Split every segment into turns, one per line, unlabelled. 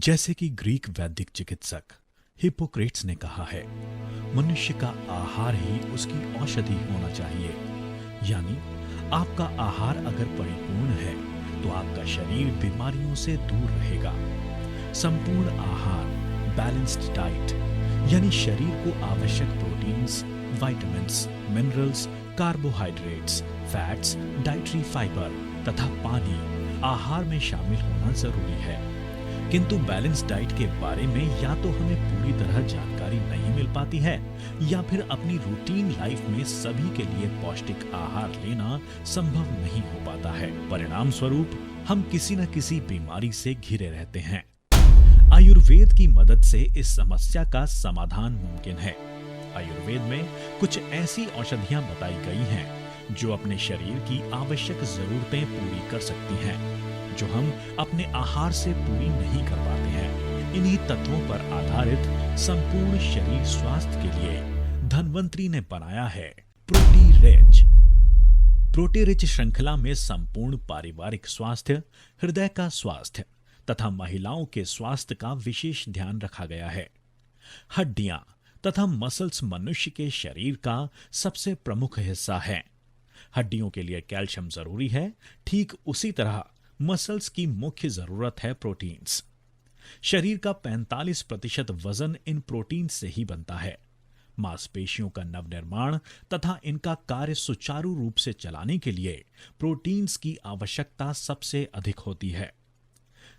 जैसे कि ग्रीक वैदिक चिकित्सक हिप्पोक्रेट्स ने कहा है, मनुष्य का आहार ही उसकी औषधि होना चाहिए। यानी आपका आहार अगर परिपूर्ण है तो आपका शरीर बीमारियों से दूर रहेगा। संपूर्ण आहार, बैलेंस्ड डाइट, यानी शरीर को आवश्यक proteins, vitamins, minerals, carbohydrates, fats, dietary fibre तथा पानी आहार में शामिल होना जरूरी है। किंतु बैलेंस डाइट के बारे में या तो हमें पूरी तरह जानकारी नहीं मिल पाती है या फिर अपनी रूटीन लाइफ में सभी के लिए पौष्टिक आहार लेना संभव नहीं हो पाता है। परिणाम स्वरूप हम किसी न किसी बीमारी से घिरे रहते हैं। आयुर्वेद की मदद से इस समस्या का समाधान मुमकिन है। आयुर्वेद में कुछ ऐसी औषधियां बताई गई हैं जो अपने शरीर की आवश्यक जरूरतें पूरी कर सकती हैं, जो हम अपने आहार से पूरी नहीं कर पाते हैं। इन्हीं तत्वों पर आधारित संपूर्ण शरीर स्वास्थ्य के लिए धन्वंतरी ने बनाया है प्रोटी रिच। प्रोटी रिच श्रृंखला में संपूर्ण पारिवारिक स्वास्थ्य, हृदय का स्वास्थ्य तथा महिलाओं के स्वास्थ्य का विशेष ध्यान रखा गया है। हड्डियां तथा मसल्स मनुष्य के शरीर का सबसे प्रमुख हिस्सा है। हड्डियों के लिए कैल्शियम जरूरी है, ठीक उसी तरह मसल्स की मुख्य जरूरत है प्रोटीन्स। शरीर का 45% वजन इन प्रोटीन से ही बनता है। मांसपेशियों का नवनिर्माण तथा इनका कार्य सुचारू रूप से चलाने के लिए प्रोटीन्स की आवश्यकता सबसे अधिक होती है।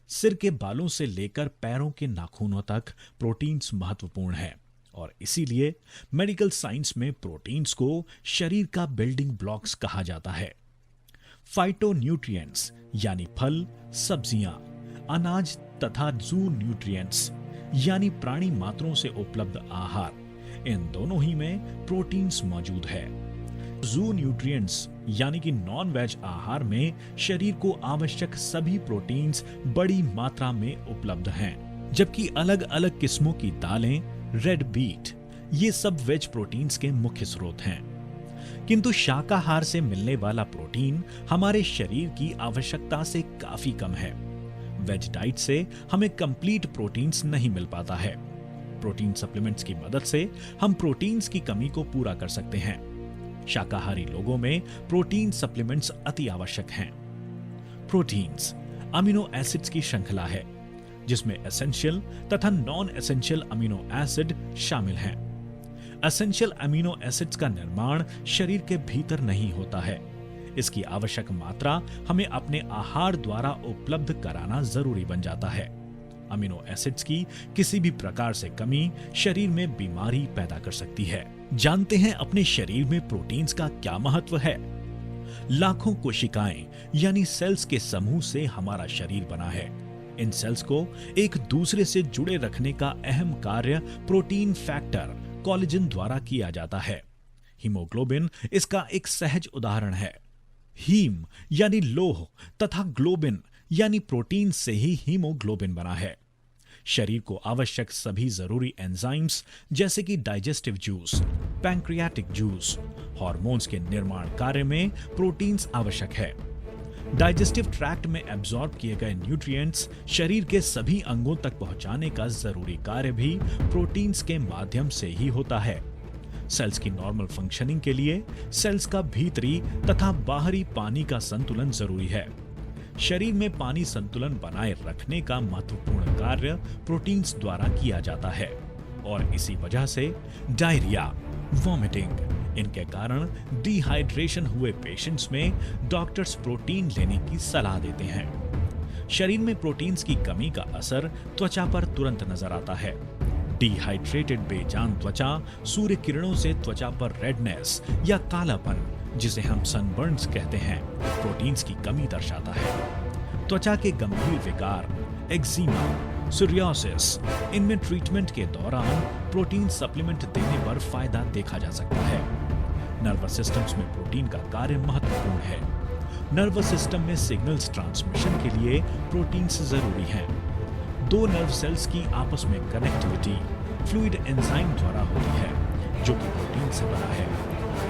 सिर के बालों से लेकर पैरों के नाखूनों तक प्रोटीन्स महत्वपूर्ण है और इसीलिए मेडिकल साइंस में प्रोटीन्स को शरीर का बिल्डिंग ब्लॉक्स कहा जाता है। फाइटोन्यूट्रिएंट्स यानी फल, सब्जियां, अनाज तथा जू न्यूट्रिएंट्स यानी प्राणी मात्रों से उपलब्ध आहार, इन दोनों ही में प्रोटीन्स मौजूद है। जू न्यूट्रिएंट्स यानी कि नॉन वेज आहार में शरीर को आवश्यक सभी प्रोटीन्स बड़ी मात्रा में उपलब्ध हैं, जबकि अलग अलग किस्मों की दालें, रेड बीट, ये सब वेज प्रोटीन्स के मुख्य स्रोत हैं। किंतु शाकाहार से मिलने वाला प्रोटीन हमारे शरीर की आवश्यकता से काफी कम है। वेज डाइट से हमें कंप्लीट प्रोटीन्स नहीं मिल पाता है। प्रोटीन सप्लीमेंट्स की मदद से हम प्रोटीन्स की कमी को पूरा कर सकते हैं। शाकाहारी लोगों में प्रोटीन सप्लीमेंट्स अति आवश्यक हैं। प्रोटीन्स अमीनो एसिड्स की श्रृंखला है जिसमें एसेंशियल तथा नॉन एसेंशियल अमीनो एसिड शामिल हैं। एसेंशियल अमीनो एसिड्स का निर्माण शरीर के भीतर नहीं होता है। इसकी आवश्यक मात्रा हमें अपने आहार द्वारा उपलब्ध कराना जरूरी बन जाता है। अमीनो एसिड्स की किसी भी प्रकार से कमी शरीर में बीमारी पैदा कर सकती है। जानते हैं अपने शरीर में प्रोटीन्स का क्या महत्व है? लाखों कोशिकाएं यानी सेल्स के समूह से हमारा शरीर बना है। इन सेल्स को एक दूसरे से जुड़े रखने का अहम कार्य प्रोटीन फैक्टर कोलेजन द्वारा किया जाता है। हीमोग्लोबिन इसका एक सहज उदाहरण है। हीम यानी लोह तथा ग्लोबिन यानी प्रोटीन से ही हीमोग्लोबिन बना है। शरीर को आवश्यक सभी जरूरी एंजाइम्स जैसे कि digestive juice, pancreatic juice, hormones के निर्माण कार्य में प्रोटीन्स आवश्यक है। डाइजेस्टिव ट्रैक्ट में एब्जॉर्ब किए गए न्यूट्रिएंट्स शरीर के सभी अंगों तक पहुंचाने का जरूरी कार्य भी प्रोटीन्स के माध्यम से ही होता है। सेल्स की नॉर्मल फंक्शनिंग के लिए सेल्स का भीतरी तथा बाहरी पानी का संतुलन जरूरी है। शरीर में पानी संतुलन बनाए रखने का महत्वपूर्ण कार्य प्रोटीन्स द्वारा किया जाता है और इसी वजह से डायरिया, वॉमिटिंग, इनके कारण डिहाइड्रेशन हुए पेशेंट्स में डॉक्टर्स प्रोटीन लेने की सलाह देते हैं। शरीर में प्रोटीन्स की कमी का असर त्वचा पर तुरंत नजर आता है। डिहाइड्रेटेड बेजान त्वचा सूर्य किरणों से त्वचा पर रेडनेस या कालापन, जिसे हम सनबर्न्स कहते हैं, प्रोटीन्स की कमी दर्शाता है। त्वचा के गंभीर विकार, एक्जिमा, सोरियासिस, इनमें ट्रीटमेंट के दौरान प्रोटीन सप्लीमेंट देने पर फायदा देखा जा सकता है। नर्वस सिस्टम्स में प्रोटीन का कार्य महत्वपूर्ण है। नर्वस सिस्टम में सिग्नल्स ट्रांसमिशन के लिए प्रोटीन्स जरूरी हैं। दो नर्व सेल्स की आपस में कनेक्टिविटी फ्लूइड एंजाइम द्वारा होती है जो कि प्रोटीन से बना है।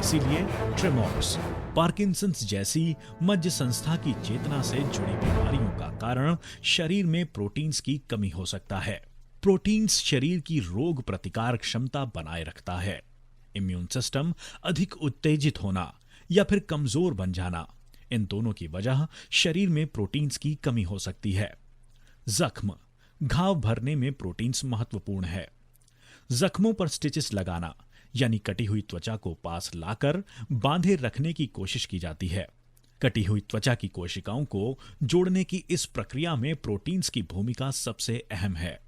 इसीलिए ट्रेमोर्स, पार्किंसंस जैसी मज्ज संस्था की चेतना से जुड़ी बीमारियों का कारण शरीर में प्रोटीन्स की कमी हो सकता है। प्रोटीन्स शरीर की रोग प्रतिकारक क्षमता बनाए रखता है। इम्यून सिस्टम अधिक उत्तेजित होना या फिर कमजोर बन जाना, इन दोनों की वजह शरीर में प्रोटीन्स की कमी हो सकती है। जख्म, घाव भरने में प्रोटीन्स महत्वपूर्ण है। जख्मों पर स्टिचेस लगाना यानी कटी हुई त्वचा को पास लाकर बांधे रखने की कोशिश की जाती है। कटी हुई त्वचा की कोशिकाओं को जोड़ने की इस प्रक्रिया में प्रोटीन्स की भूमिका सबसे अहम है।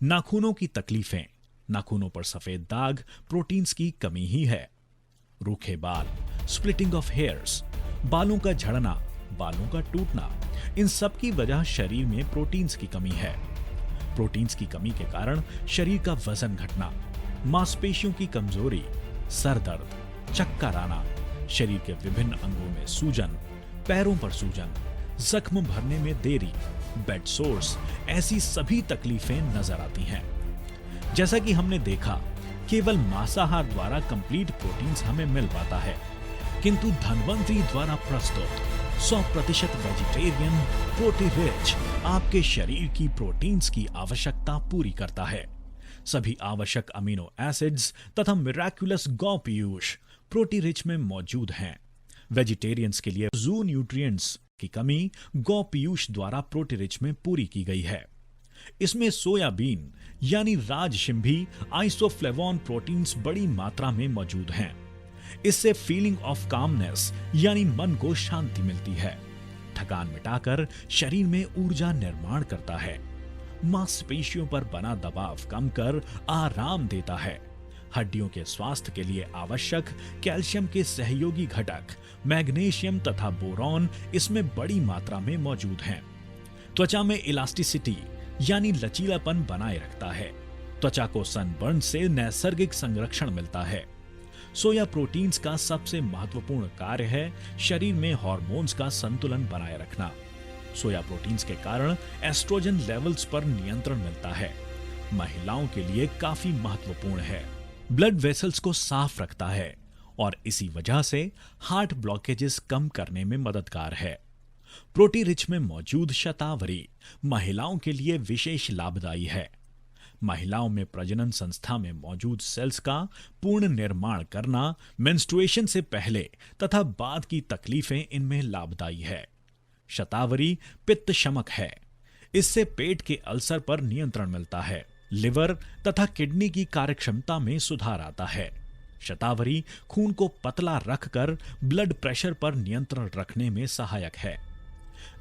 नाखूनों की तकलीफें, नाखूनों पर सफेद दाग प्रोटीन्स की कमी ही है। रूखे बाल, स्प्लिटिंग ऑफ हेयर्स, बालों का झड़ना, बालों का टूटना, इन सब की वजह शरीर में प्रोटीन्स की कमी है। प्रोटीन्स की कमी के कारण शरीर का वजन घटना, मांसपेशियों की कमजोरी, सर दर्द, चक्कर आना, शरीर के विभिन्न अंगों में सूजन, पैरों पर सूजन, जख्म भरने में देरी, बेड सोर्स, ऐसी सभी तकलीफें नजर आती हैं। जैसा कि हमने देखा, केवल मांसाहार द्वारा कंप्लीट प्रोटीन्स हमें मिल पाता है, किंतु धन्वंतरी द्वारा प्रस्तुत 100% वेजिटेरियन प्रोटीरिच आपके शरीर की प्रोटीन्स की आवश्यकता पूरी करता है। सभी आवश्यक अमीनो एसिड्स तथा मिराकुलस गौ पीयूष प्रोटीरिच में मौजूद हैं। वेजिटेरियंस के लिए जू न्यूट्रिएंट्स की कमी गौ पीयूष द्वारा प्रोटीरिच में पूरी की गई है। इसमें सोयाबीन यानी राजशिंभी आइसोफ्लेवोन प्रोटीन्स बड़ी मात्रा में मौजूद हैं। इससे फीलिंग ऑफ कामनेस यानी मन को शांति मिलती है। थकान मिटाकर शरीर में ऊर्जा निर्माण करता है। मांसपेशियों पर बना दबाव कम कर आराम देता है। हड्डियों के स्वास्थ्य के लिए आवश्यक कैल्शियम के सहयोगी घटक मैग्नीशियम तथा बोरॉन इसमें बड़ी मात्रा में मौजूद हैं। त्वचा में इलास्टिसिटी यानी लचीलापन बनाए रखता है। त्वचा को सनबर्न से नैसर्गिक संरक्षण मिलता है। सोया प्रोटीन्स का सबसे महत्वपूर्ण कार्य है शरीर में हार्मोन्स का संतुलन बनाए रखना। सोया प्रोटीन्स के कारण एस्ट्रोजन लेवल्स पर नियंत्रण मिलता है। महिलाओं के लिए काफी महत्वपूर्ण है। ब्लड वेसल्स को साफ रखता है और इसी वजह से हार्ट ब्लॉकेजेस कम करने में मददगार है। प्रोटीरिच में मौजूद शतावरी महिलाओं के लिए विशेष लाभदायी है। महिलाओं में प्रजनन संस्था में मौजूद सेल्स का पूर्ण निर्माण करना, मेंस्ट्रुएशन से पहले तथा बाद की तकलीफें इनमें लाभदायी है। शतावरी पित्त शमक है। इससे पेट के अल्सर पर नियंत्रण मिलता है। लिवर तथा किडनी की कार्यक्षमता में सुधार आता है। शतावरी खून को पतला रखकर ब्लड प्रेशर पर नियंत्रण रखने में सहायक है।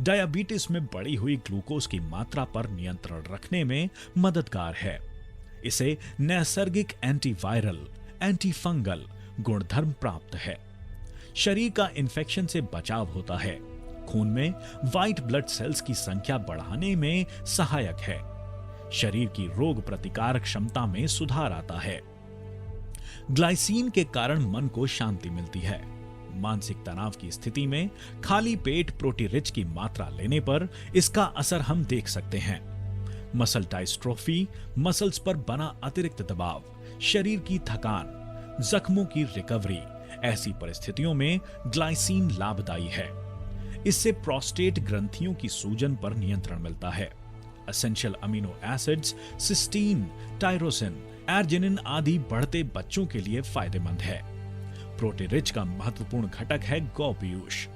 डायबिटीज में बढ़ी हुई ग्लूकोज की मात्रा पर नियंत्रण रखने में मददगार है। इसे नैसर्गिक एंटीवायरल, एंटीफंगल गुणधर्म प्राप्त है। शरीर का इन्फेक्शन से बचाव होता है। खून में व्हाइट ब्लड सेल्स की संख्या बढ़ाने में सहायक है। शरीर की रोग प्रतिकारक क्षमता में सुधार आता है। ग्लाइसीन के कारण मन को शांति मिलती है। मानसिक तनाव की स्थिति में खाली पेट प्रोटीरिच की मात्रा लेने पर इसका असर हम देख सकते हैं। मसल डायस्ट्रोफी, मसल्स पर बना अतिरिक्त दबाव, शरीर की थकान, जख्मों की रिकवरी, ऐसी परिस्थितियों में ग्लाइसीन लाभदायी है। इससे प्रोस्टेट ग्रंथियों की सूजन पर नियंत्रण मिलता है। Essential amino acids cysteine, tyrosine, arginine आदि बढ़ते बच्चों के लिए फायदेमंद है। प्रोटीरिच का महत्वपूर्ण घटक है गौपीयूष।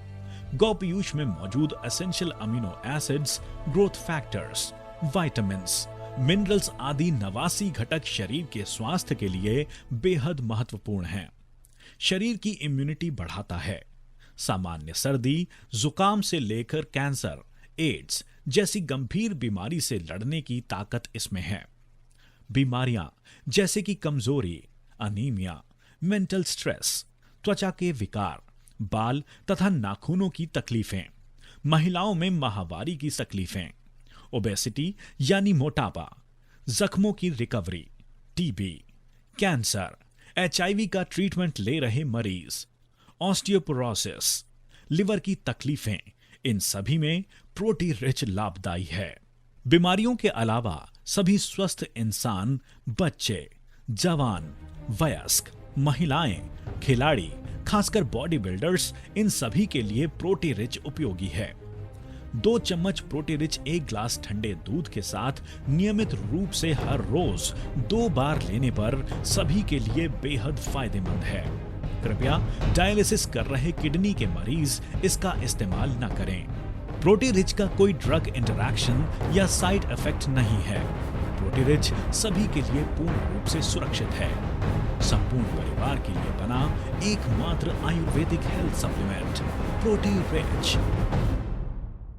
गौपीयूष में मौजूद essential amino acids, growth factors, vitamins, minerals आदि 89 घटक शरीर के स्वास्थ्य के लिए बेहद महत्वपूर्ण हैं। शरीर की इम्यूनिटी बढ़ाता है। सामान्य सर्दी, जुकाम से लेकर कैंसर, एड्स जैसी गंभीर बीमारी से लड़ने की ताकत इसमें है। बीमारियां जैसे कि कमजोरी, अनीमिया, मेंटल स्ट्रेस, त्वचा के विकार, बाल तथा नाखूनों की तकलीफें, महिलाओं में माहवारी की तकलीफें, ओबेसिटी यानी मोटापा, जख्मों की रिकवरी, टीबी, कैंसर, एचआईवी का ट्रीटमेंट ले रहे मरीज, ऑस्टियोपोरोसिस, लिवर की तकलीफें, इन सभी में प्रोटीरिच लाभदायी है। बीमारियों के अलावा सभी स्वस्थ इंसान, बच्चे, जवान, वयस्क, महिलाएं, खिलाड़ी खासकर बॉडी बिल्डर्स इन सभी के लिए प्रोटी रिच उपयोगी है। 2 चम्मच प्रोटी रिच 1 ग्लास ठंडे दूध के साथ नियमित रूप से हर रोज 2 बार लेने पर सभी के लिए बेहद फायदेमंद है। कृपया डायलिसिस कर रहे किडनी के मरीज इसका इस्तेमाल न करें। प्रोटी रिच का कोई ड्रग इंटरैक्शन या साइड इफेक्ट नहीं है। प्रोटी रिच सभी के लिए पूर्ण रूप से सुरक्षित है। संपूर्ण परिवार के लिए बना एकमात्र आयुर्वेदिक हेल्थ सप्लीमेंट प्रोटी रिच।